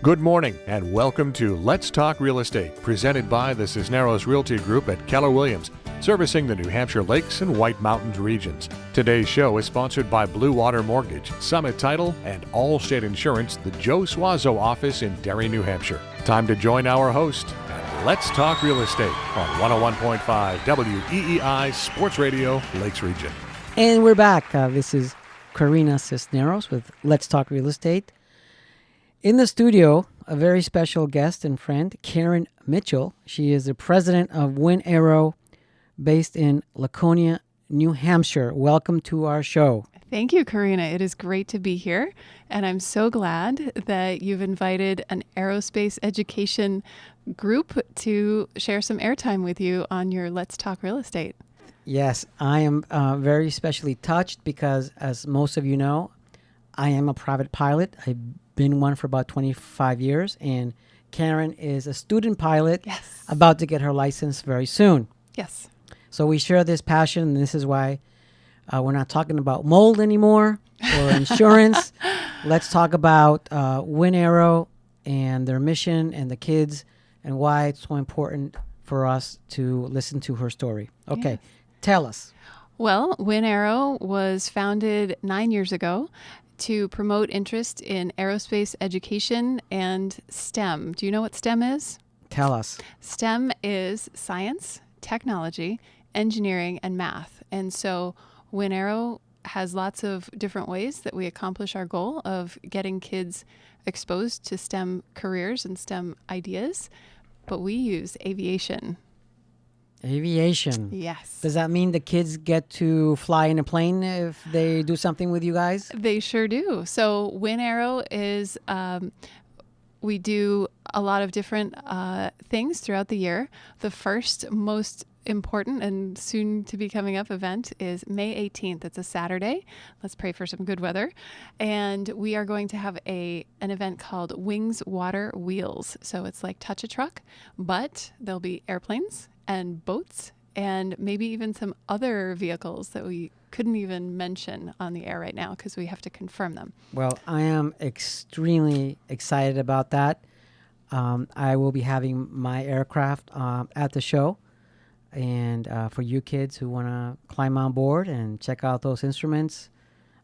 Good morning and welcome to Let's Talk Real Estate, presented by the Cisneros Realty Group at Keller Williams, servicing the New Hampshire Lakes and White Mountains regions. Today's show is sponsored by Blue Water Mortgage, Summit Title, and Allstate Insurance, the Joe Suazo office in Derry, New Hampshire. Time to join our host and Let's Talk Real Estate on 101.5 WEEI Sports Radio, Lakes Region. And we're back. This is Karina Cisneros with Let's Talk Real Estate. In the studio, a very special guest and friend, Karen Mitchell. She is the president of Winnaero, based in Laconia, New Hampshire. Welcome to our show. Thank you, Karina. It is great to be here, and I'm so glad that you've invited an aerospace education group to share some airtime with you on your Let's Talk Real Estate. Yes, I am very especially touched because, as most of you know, I am a private pilot. I've been one for about 25 years, and Karen is a student pilot, Yes. about to get her license very soon. Yes. So we share this passion, and this is why we're not talking about mold anymore or insurance. Let's talk about Winnaero and their mission and the kids and why it's so important for us to listen to her story. Okay, Tell us. Well, Winnaero was founded 9 years ago to promote interest in aerospace education and STEM. Do you know what STEM is? Tell us. STEM is science, technology, engineering, and math. And so Winnaero has lots of different ways that we accomplish our goal of getting kids exposed to STEM careers and STEM ideas, but we use aviation. Aviation. Yes. Does that mean the kids get to fly in a plane if they do something with you guys? They sure do. So Winnaero is, we do a lot of different things throughout the year. The first most important and soon to be coming up event is May 18th. It's a Saturday. Let's pray for some good weather. And we are going to have an event called Wings, Water, Wheels. So it's like Touch a Truck, but there'll be airplanes and boats and maybe even some other vehicles that we couldn't even mention on the air right now because we have to confirm them. Well, I am extremely excited about that. I will be having my aircraft at the show. And for you kids who want to climb on board and check out those instruments,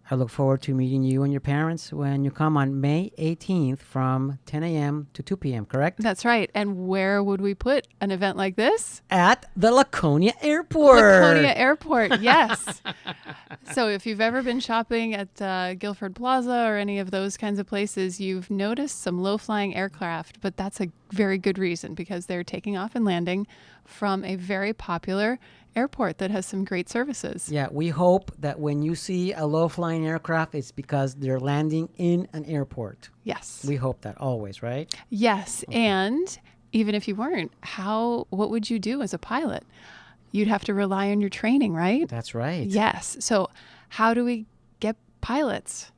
I look forward to meeting you and your parents when you come on May 18th from 10 a.m. to 2 p.m., correct? That's right. And where would we put an event like this? At the Laconia Airport. Laconia Airport, yes. So if you've ever been shopping at Guilford Plaza or any of those kinds of places, you've noticed some low-flying aircraft, but that's a very good reason because they're taking off and landing from a very popular airport that has some great services. Yeah, we hope that when you see a low-flying aircraft, it's because they're landing in an airport. Yes. We hope that always, right? Yes, Okay. and even if you weren't, what would you do as a pilot? You'd have to rely on your training, right? That's right. Yes. So how do we get pilots?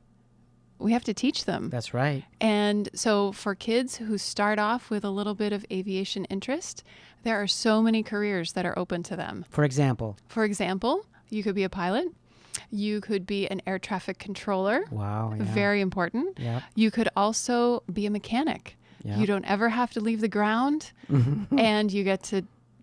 We have to teach them. That's right. And so for kids who start off with a little bit of aviation interest, there are so many careers that are open to them. For example. For example, you could be a pilot. You could be an air traffic controller. Wow. Yeah. Very important. Yep. You could also be a mechanic. Yep. You don't ever have to leave the ground and you get to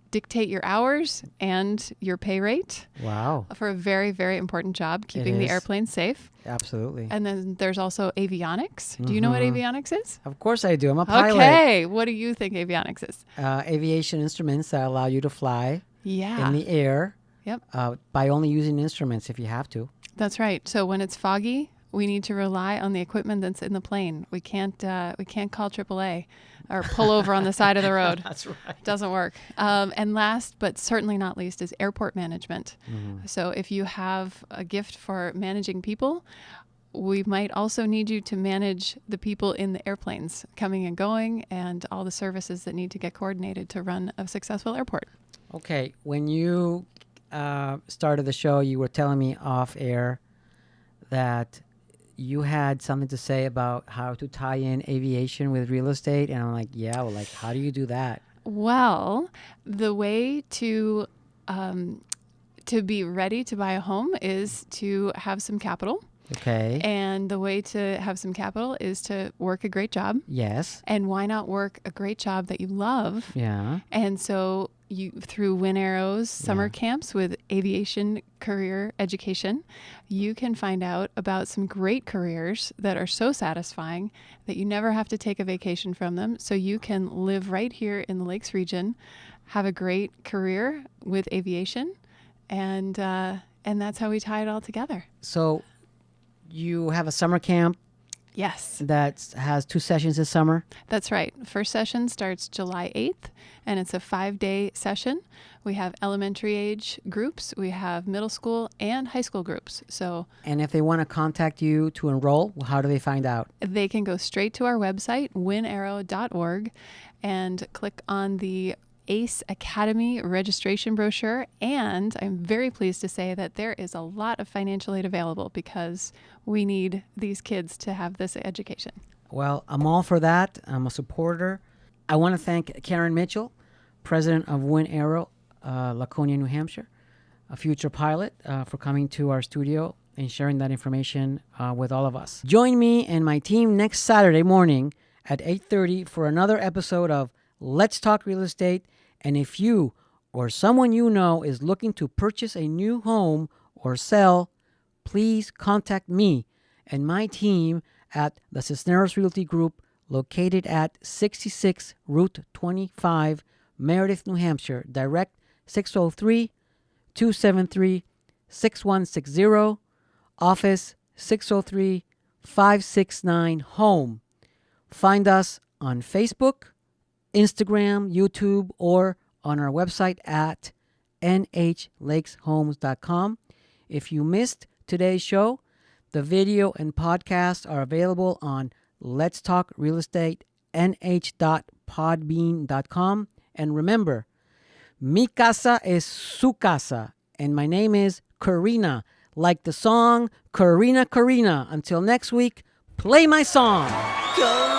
dictate your hours and your pay rate Wow. for a very, very important job, keeping the is. airplane safe. Absolutely. And then there's also avionics. Do you know what avionics is? Of course I do. I'm a pilot. Okay. What do you think avionics is? Aviation instruments that allow you to fly Yeah. in the air Yep. by only using instruments if you have to. That's right. So when it's foggy, we need to rely on the equipment that's in the plane. We can't call AAA or pull over on the side of the road. That's right. Doesn't work. And last, but certainly not least, is airport management. So if you have a gift for managing people, we might also need you to manage the people in the airplanes coming and going and all the services that need to get coordinated to run a successful airport. Okay. When you started the show, you were telling me off air that you had something to say about how to tie in aviation with real estate. And I'm like, yeah, well, like, how do you do that? Well, the way to be ready to buy a home is to have some capital. Okay. And the way to have some capital is to work a great job. Yes. And why not work a great job that you love? Yeah. And so you, through Winnaero's summer Yeah. camps with aviation career education, you can find out about some great careers that are so satisfying that you never have to take a vacation from them. So you can live right here in the Lakes region, have a great career with aviation, and that's how we tie it all together. So you have a summer camp Yes, that has 2 sessions this summer. that's right. First session starts July 8th, and it's a 5-day session. We have elementary age groups, we have middle school and high school groups. So And if they want to contact you to enroll, how do they find out? they can go straight to our website, winnaero.org, and click on the ACE Academy registration brochure. And I'm very pleased to say that there is a lot of financial aid available because we need these kids to have this education. Well, I'm all for that. I'm a supporter. I want to thank Karen Mitchell, president of Winnaero, Laconia, New Hampshire, a future pilot, for coming to our studio and sharing that information with all of us. Join me and my team next Saturday morning at 8:30 for another episode of Let's Talk Real Estate. And if you or someone you know is looking to purchase a new home or sell, please contact me and my team at the Cisneros Realty Group, located at 66 Route 25, Meredith, New Hampshire. Direct 603-273-6160. Office 603-569-HOME. Find us on Facebook, Instagram, YouTube, or on our website at nhlakeshomes.com. If you missed today's show, the video and podcast are available on Let's Talk Real Estate nh.podbean.com. And remember, mi casa es su casa. And my name is Karina, like the song Karina Karina. Until next week, play my song. Go!